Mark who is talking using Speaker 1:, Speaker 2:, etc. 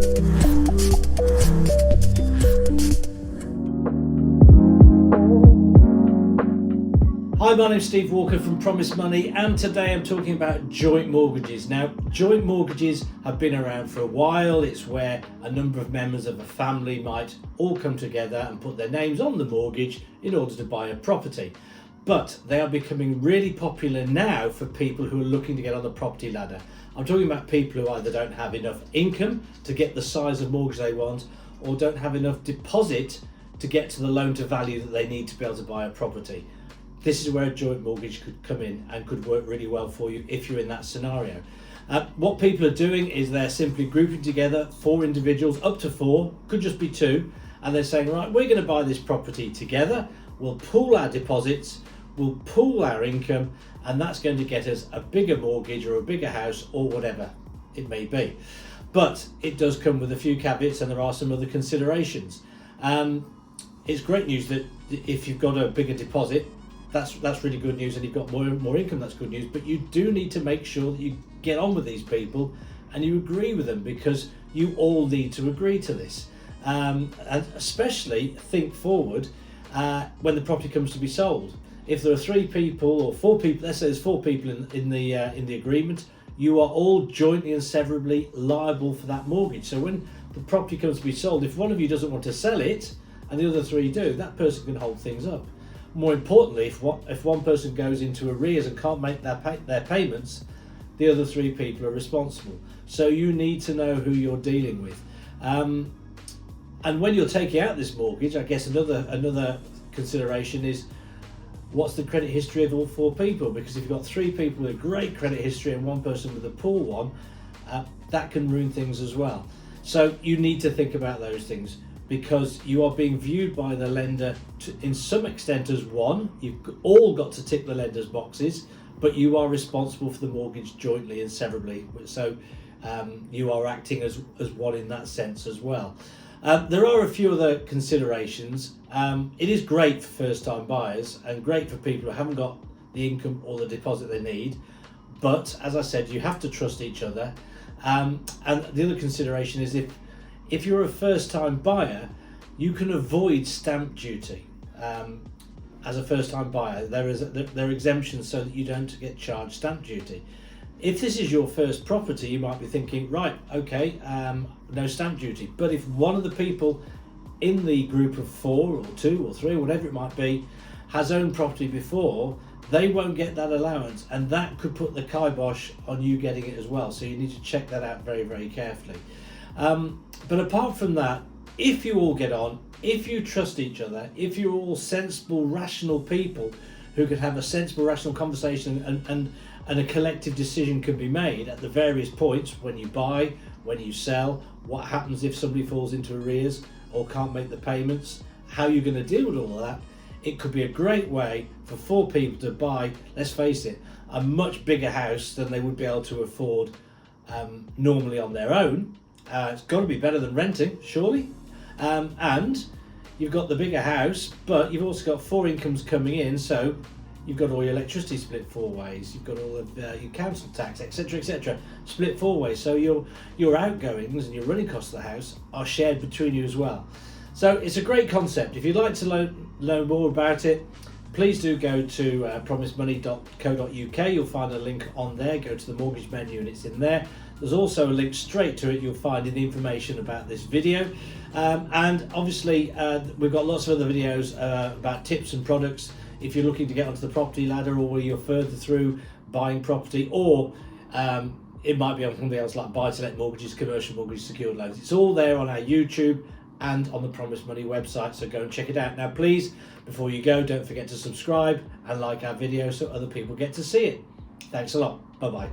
Speaker 1: Hi, my name's Steve Walker from Promise Money, and today I'm talking about joint mortgages. Now, joint mortgages have been around for a while. It's where a number of members of a family might all come together and put their names on the mortgage in order to buy a property. But they are becoming really popular now for people who are looking to get on the property ladder. I'm talking about people who either don't have enough income to get the size of mortgage they want, or don't have enough deposit to get to the loan to value that they need to be able to buy a property. This is where a joint mortgage could come in and could work really well for you if you're in that scenario. What people are doing is they're simply grouping together 4 individuals, up to 4, could just be 2, and they're saying, right, we're going to buy this property together, we'll pool our deposits, we'll pool our income, and that's going to get us a bigger mortgage or a bigger house or whatever it may be. But it does come with a few caveats, and there are some other considerations. It's great news that if you've got a bigger deposit, that's really good news, and you've got more income, that's good news. But you do need to make sure that you get on with these people and you agree with them, because you all need to agree to this. And especially think forward when the property comes to be sold. If there are 3 people or 4 people, let's say there's 4 people in the agreement, you are all jointly and severally liable for that mortgage. So when the property comes to be sold, if one of you doesn't want to sell it and the other 3 do, that person can hold things up. More importantly, if one person goes into arrears and can't make their payments, the other 3 people are responsible. So you need to know who you're dealing with. And when you're taking out this mortgage, I guess another consideration is, what's the credit history of all 4 people? Because if you've got 3 people with a great credit history and one person with a poor one, that can ruin things as well. So you need to think about those things, because you are being viewed by the lender in some extent as one. You've all got to tick the lender's boxes, but you are responsible for the mortgage jointly and severally. So you are acting as one in that sense as well. There are a few other considerations. It is great for first-time buyers and great for people who haven't got the income or the deposit they need. But as I said, you have to trust each other. And the other consideration is if you're a first-time buyer, you can avoid stamp duty. As a first-time buyer, there are exemptions so that you don't get charged stamp duty. If this is your first property, you might be thinking, right, okay, no stamp duty. But if one of the people in the group of 4 or 2 or 3, whatever it might be, has owned property before, they won't get that allowance, and that could put the kibosh on you getting it as well. So you need to check that out very, very carefully. But apart from that, if you all get on, if you trust each other, if you're all sensible, rational people who can have a sensible, rational conversation and a collective decision can be made at the various points, when you buy, when you sell, what happens if somebody falls into arrears or can't make the payments, how you're going to deal with all of that, it could be a great way for 4 people to buy, let's face it, a much bigger house than they would be able to afford normally on their own. It's got to be better than renting, surely. And you've got the bigger house, but you've also got 4 incomes coming in, so you've got all your electricity split 4 ways, you've got all of your council tax, etc., split 4 ways. So your outgoings and your running costs of the house are shared between you as well. So it's a great concept. If you'd like to learn more about it, please do go to promisemoney.co.uk. You'll find a link on there. Go to the mortgage menu and it's in there. There's also a link straight to it you'll find in the information about this video. And obviously we've got lots of other videos about tips and products if you're looking to get onto the property ladder, or you're further through buying property, or it might be on something else like buy-to-let mortgages, commercial mortgages, secured loans. It's all there on our YouTube and on the Promise Money website, so go and check it out. Now please, before you go, don't forget to subscribe and like our video so other people get to see it. Thanks a lot. Bye bye.